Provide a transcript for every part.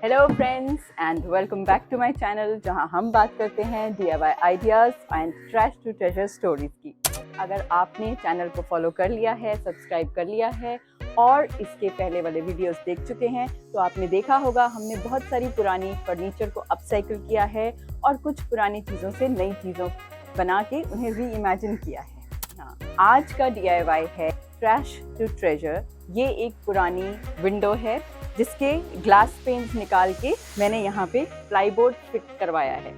Hello friends and welcome back to my channel, जहां हम बात करते हैं DIY ideas and trash to treasure stories की। अगर आपने चैनल को फॉलो कर लिया है, सब्सक्राइब कर लिया है और इसके पहले वाले वीडियोस देख चुके हैं तो आपने देखा होगा हमने बहुत सारी पुरानी फर्नीचर को अपसाइकिल किया है और कुछ पुरानी चीज़ों से नई चीज़ों बना के उन्हें री इमेजिन किया है। हाँ, आज का DIY है ट्रैश टू ट्रेजर। ये एक पुरानी विंडो है जिसके ग्लास पेन्स निकाल के मैंने यहाँ पे प्लाईबोर्ड फिट करवाया है।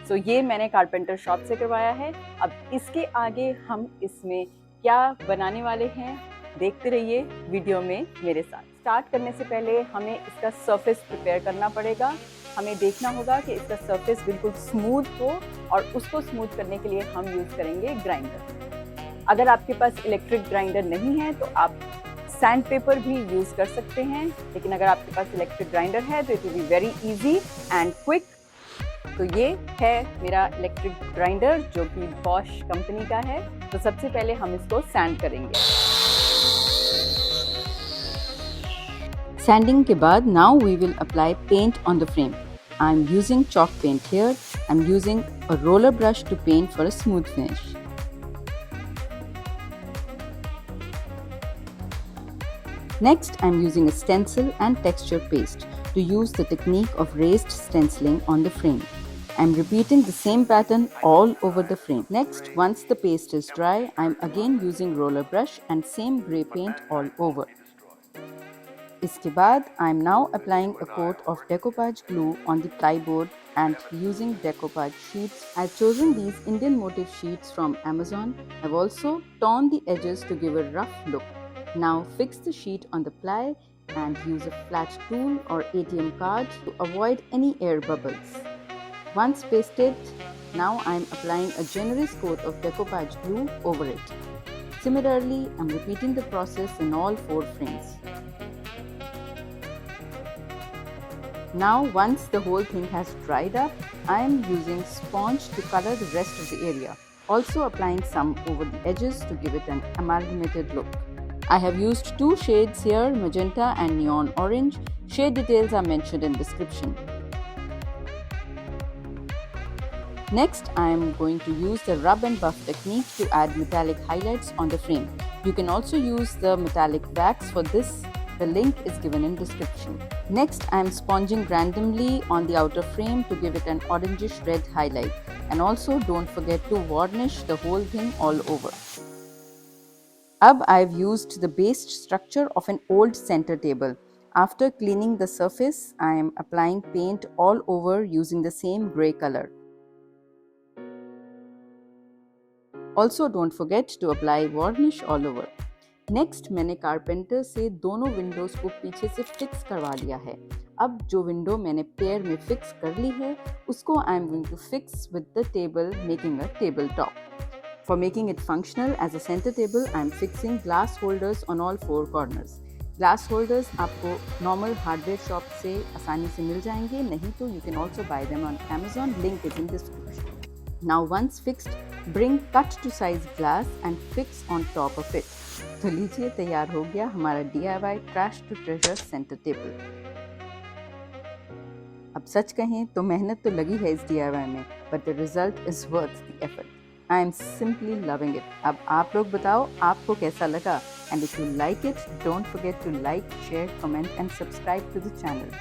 सो ये मैंने कारपेंटर शॉप से करवाया है। अब इसके आगे हम इसमें क्या बनाने वाले हैं देखते रहिए वीडियो में मेरे साथ। स्टार्ट करने से पहले हमें इसका सरफेस प्रिपेयर करना पड़ेगा। हमें देखना होगा कि इसका सरफेस बिल्कुल स्मूथ हो और उसको स्मूथ करने के लिए हम यूज़ करेंगे ग्राइंडर। अगर आपके पास इलेक्ट्रिक ग्राइंडर नहीं है तो आप सैंड पेपर भी यूज़ कर सकते हैं, लेकिन अगर आपके पास इलेक्ट्रिक ग्राइंडर है तो it will be very easy and quick. तो ये है मेरा इलेक्ट्रिक ग्राइंडर जो कि बॉश कंपनी का है। तो सबसे पहले हम इसको सैंड करेंगे। सैंडिंग के बाद now we will apply paint on the frame. I am using chalk paint here. I am using a roller brush to paint for a smooth finish. Next, I am using a stencil and texture paste to use the technique of raised stenciling on the frame. I am repeating the same pattern all over the frame. Next, once the paste is dry, I am again using roller brush and same grey paint all over. इसके बाद I am now applying a coat of Decoupage glue on the plyboard and using Decoupage sheets. I've chosen these Indian motif sheets from Amazon. I've also torn the edges to give a rough look. Now fix the sheet on the ply and use a flat tool or ATM card to avoid any air bubbles. Once pasted, now I am applying a generous coat of Decoupage glue over it. Similarly, I am repeating the process in all 4 frames. Now once the whole thing has dried up, I am using sponge to color the rest of the area, also applying some over the edges to give it an amalgamated look. I have used 2 shades here, magenta and neon orange. Shade details are mentioned in description. Next, I am going to use the rub and buff technique to add metallic highlights on the frame. You can also use the metallic wax for this. The link is given in description. Next, I am sponging randomly on the outer frame to give it an orangish red highlight. And also don't forget to varnish the whole thing all over. अब I've used the base structure of an old center table. After cleaning the surface, I am applying paint all over using the same grey color. Also don't forget to apply varnish all over. Next, मैंने carpenter से दोनों Windows को पीछे से fix करवा लिया है। अब जो विंडो मैंने पेयर में फिक्स कर ली है उसको I am going to fix with the table, making a tabletop. For making it functional as a center table, I am fixing glass holders on all 4 corners. Glass holders आपको normal hardware shop से आसानी से मिल जाएंगे, नहीं तो you can also buy them on Amazon. Link is in description. Now once fixed, bring cut to size glass and fix on top of it. तो लीजिए, तैयार हो गया हमारा DIY trash to treasure center table. अब सच कहें तो मेहनत तो लगी है इस DIY में, but the result is worth the effort. I am simply loving it. अब आप लोग बताओ आपको कैसा लगा, and if you like it, don't forget to like, share, comment and subscribe to the channel.